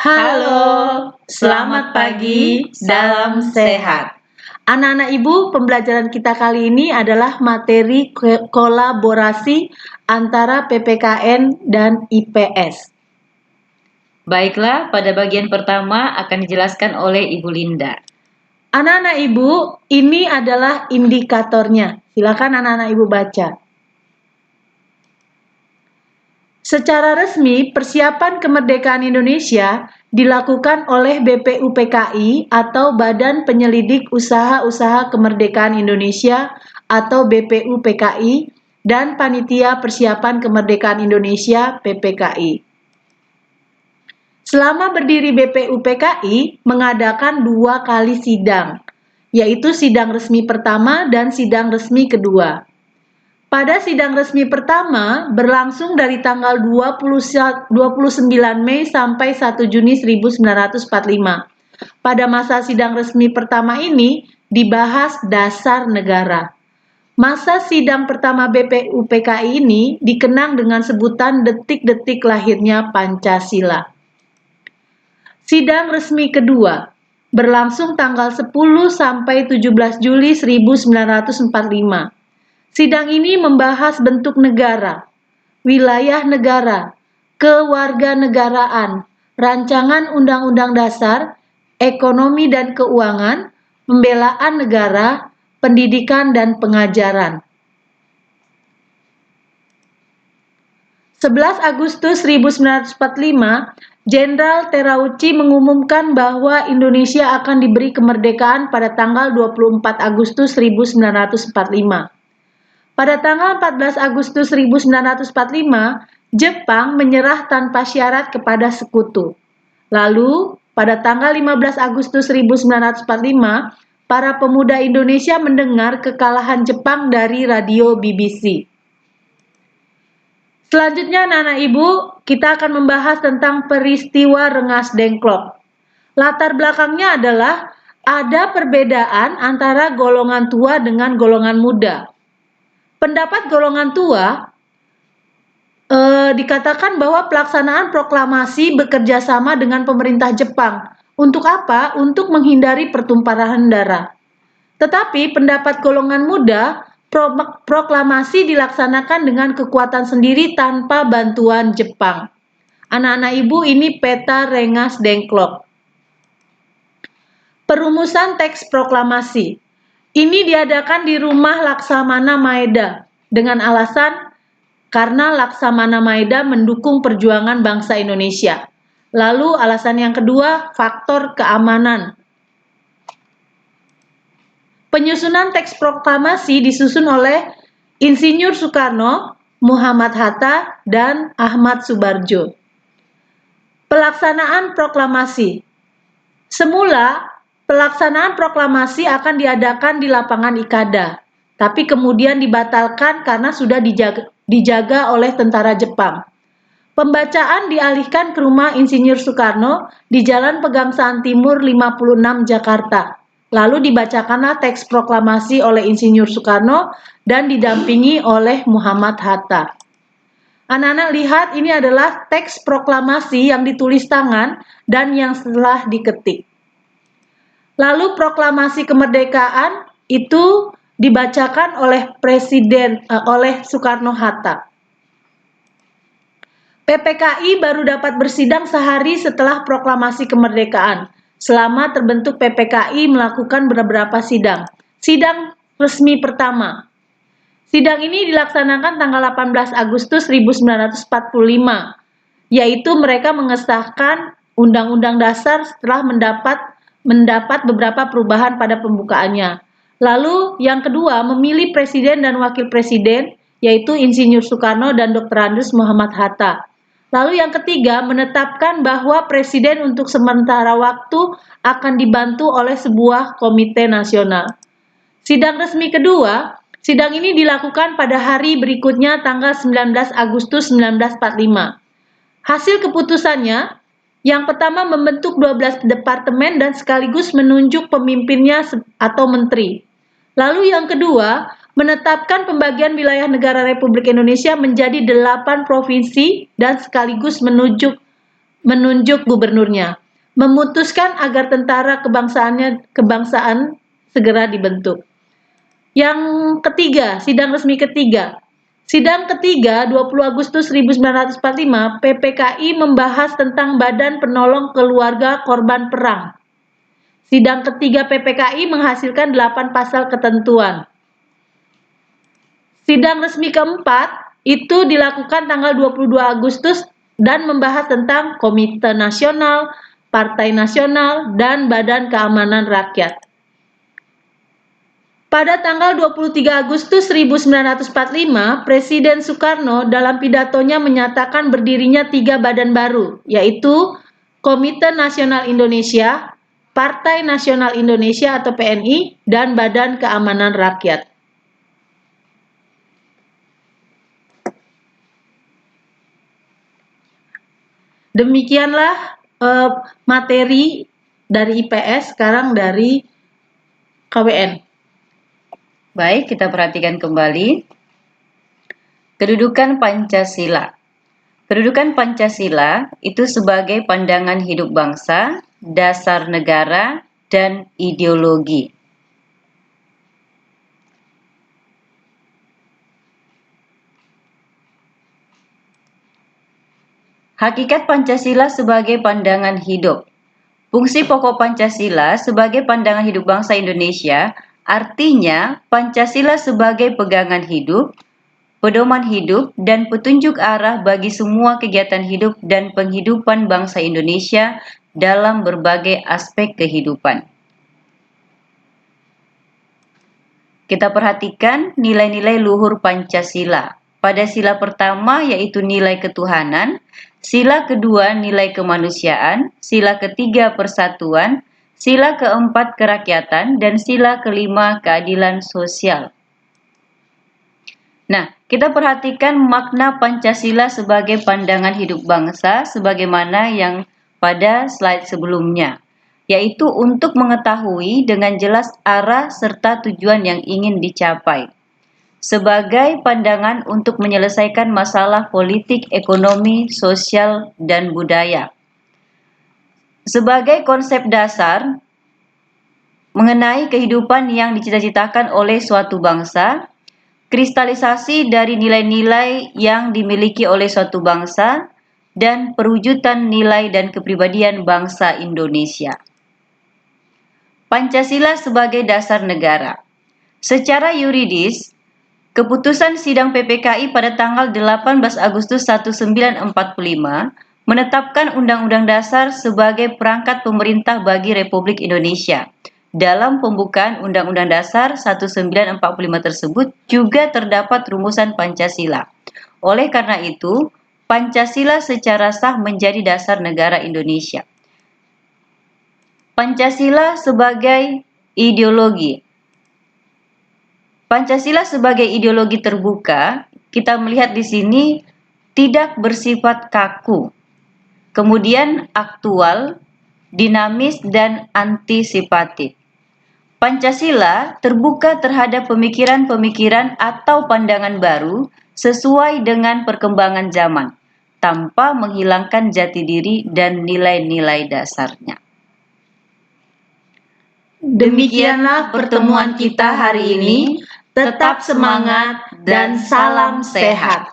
Halo, selamat pagi, salam sehat. Anak-anak Ibu, pembelajaran kita kali ini adalah materi kolaborasi antara PPKN dan IPS. Baiklah, pada bagian pertama akan dijelaskan oleh Ibu Linda. Anak-anak Ibu, ini adalah indikatornya. Silakan anak-anak Ibu baca. Secara resmi, persiapan kemerdekaan Indonesia dilakukan oleh BPUPKI atau Badan Penyelidik Usaha-Usaha Kemerdekaan Indonesia atau BPUPKI dan Panitia Persiapan Kemerdekaan Indonesia PPKI. Selama berdiri BPUPKI mengadakan 2 kali sidang, yaitu sidang resmi pertama dan sidang resmi kedua. Pada sidang resmi pertama berlangsung dari tanggal 29 Mei sampai 1 Juni 1945. Pada masa sidang resmi pertama ini dibahas dasar negara. Masa sidang pertama BPUPKI ini dikenang dengan sebutan detik-detik lahirnya Pancasila. Sidang resmi kedua berlangsung tanggal 10 sampai 17 Juli 1945. Sidang ini membahas bentuk negara, wilayah negara, kewarganegaraan, rancangan undang-undang dasar, ekonomi dan keuangan, pembelaan negara, pendidikan dan pengajaran. 11 Agustus 1945, Jenderal Terauchi mengumumkan bahwa Indonesia akan diberi kemerdekaan pada tanggal 24 Agustus 1945. Pada tanggal 14 Agustus 1945, Jepang menyerah tanpa syarat kepada sekutu. Lalu, pada tanggal 15 Agustus 1945, para pemuda Indonesia mendengar kekalahan Jepang dari radio BBC. Selanjutnya, anak-anak Ibu, kita akan membahas tentang peristiwa Rengas Dengklok. Latar belakangnya adalah ada perbedaan antara golongan tua dengan golongan muda. Pendapat golongan tua dikatakan bahwa pelaksanaan proklamasi bekerja sama dengan pemerintah Jepang. Untuk apa? Untuk menghindari pertumpahan darah. Tetapi pendapat golongan muda, proklamasi dilaksanakan dengan kekuatan sendiri tanpa bantuan Jepang. Anak-anak Ibu, ini peta Rengas Dengklok. Perumusan teks proklamasi. Ini diadakan di rumah Laksamana Maeda dengan alasan karena Laksamana Maeda mendukung perjuangan bangsa Indonesia. Lalu alasan yang kedua, faktor keamanan. Penyusunan teks proklamasi disusun oleh Insinyur Soekarno, Muhammad Hatta, dan Ahmad Subarjo. Pelaksanaan proklamasi. Semula pelaksanaan proklamasi akan diadakan di lapangan Ikada, tapi kemudian dibatalkan karena sudah dijaga oleh tentara Jepang. Pembacaan dialihkan ke rumah Insinyur Soekarno di Jalan Pegangsaan Timur 56 Jakarta. Lalu dibacakanlah teks proklamasi oleh Insinyur Soekarno dan didampingi oleh Muhammad Hatta. Anak-anak lihat, ini adalah teks proklamasi yang ditulis tangan dan yang setelah diketik. Lalu proklamasi kemerdekaan itu dibacakan oleh oleh Soekarno-Hatta. PPKI baru dapat bersidang sehari setelah proklamasi kemerdekaan. Selama terbentuk PPKI melakukan beberapa sidang. Sidang resmi pertama. Sidang ini dilaksanakan tanggal 18 Agustus 1945, yaitu mereka mengesahkan Undang-Undang Dasar setelah mendapat beberapa perubahan pada pembukaannya. Lalu yang kedua, memilih presiden dan wakil presiden, yaitu Insinyur Soekarno dan Dr. Andes Muhammad Hatta. Lalu yang ketiga, menetapkan bahwa presiden untuk sementara waktu akan dibantu oleh sebuah komite nasional. Sidang resmi kedua, sidang ini dilakukan pada hari berikutnya tanggal 19 Agustus 1945. Hasil keputusannya, yang pertama membentuk 12 departemen dan sekaligus menunjuk pemimpinnya atau menteri. Lalu yang kedua, menetapkan pembagian wilayah negara Republik Indonesia menjadi 8 provinsi dan sekaligus menunjuk menunjuk gubernurnya. Memutuskan agar tentara kebangsaan segera dibentuk. Yang ketiga, sidang resmi ketiga. Sidang ketiga 20 Agustus 1945, PPKI membahas tentang Badan Penolong Keluarga Korban Perang. Sidang ketiga PPKI menghasilkan 8 pasal ketentuan. Sidang resmi keempat itu dilakukan tanggal 22 Agustus dan membahas tentang Komite Nasional, Partai Nasional, dan Badan Keamanan Rakyat. Pada tanggal 23 Agustus 1945, Presiden Soekarno dalam pidatonya menyatakan berdirinya 3 badan baru, yaitu Komite Nasional Indonesia, Partai Nasional Indonesia atau PNI, dan Badan Keamanan Rakyat. Demikianlah materi dari IPS, sekarang dari KWN. Baik, kita perhatikan kembali. Kedudukan Pancasila. Kedudukan Pancasila itu sebagai pandangan hidup bangsa, dasar negara, dan ideologi. Hakikat Pancasila sebagai pandangan hidup. Fungsi pokok Pancasila sebagai pandangan hidup bangsa Indonesia artinya Pancasila sebagai pegangan hidup, pedoman hidup, dan petunjuk arah bagi semua kegiatan hidup dan penghidupan bangsa Indonesia dalam berbagai aspek kehidupan. Kita perhatikan nilai-nilai luhur Pancasila. Pada sila pertama yaitu nilai ketuhanan, sila kedua nilai kemanusiaan, sila ketiga persatuan, sila keempat kerakyatan, dan sila kelima keadilan sosial. Nah, kita perhatikan makna Pancasila sebagai pandangan hidup bangsa sebagaimana yang pada slide sebelumnya, yaitu untuk mengetahui dengan jelas arah serta tujuan yang ingin dicapai. Sebagai pandangan untuk menyelesaikan masalah politik, ekonomi, sosial, dan budaya. Sebagai konsep dasar mengenai kehidupan yang dicita-citakan oleh suatu bangsa, kristalisasi dari nilai-nilai yang dimiliki oleh suatu bangsa, dan perwujudan nilai dan kepribadian bangsa Indonesia. Pancasila sebagai dasar negara. Secara yuridis, keputusan sidang PPKI pada tanggal 18 Agustus 1945 menetapkan Undang-Undang Dasar sebagai perangkat pemerintah bagi Republik Indonesia. Dalam pembukaan Undang-Undang Dasar 1945 tersebut juga terdapat rumusan Pancasila. Oleh karena itu, Pancasila secara sah menjadi dasar negara Indonesia. Pancasila sebagai ideologi. Pancasila sebagai ideologi terbuka, kita melihat di sini tidak bersifat kaku, kemudian aktual, dinamis, dan antisipatif. Pancasila terbuka terhadap pemikiran-pemikiran atau pandangan baru sesuai dengan perkembangan zaman, tanpa menghilangkan jati diri dan nilai-nilai dasarnya. Demikianlah pertemuan kita hari ini. Tetap semangat dan salam sehat.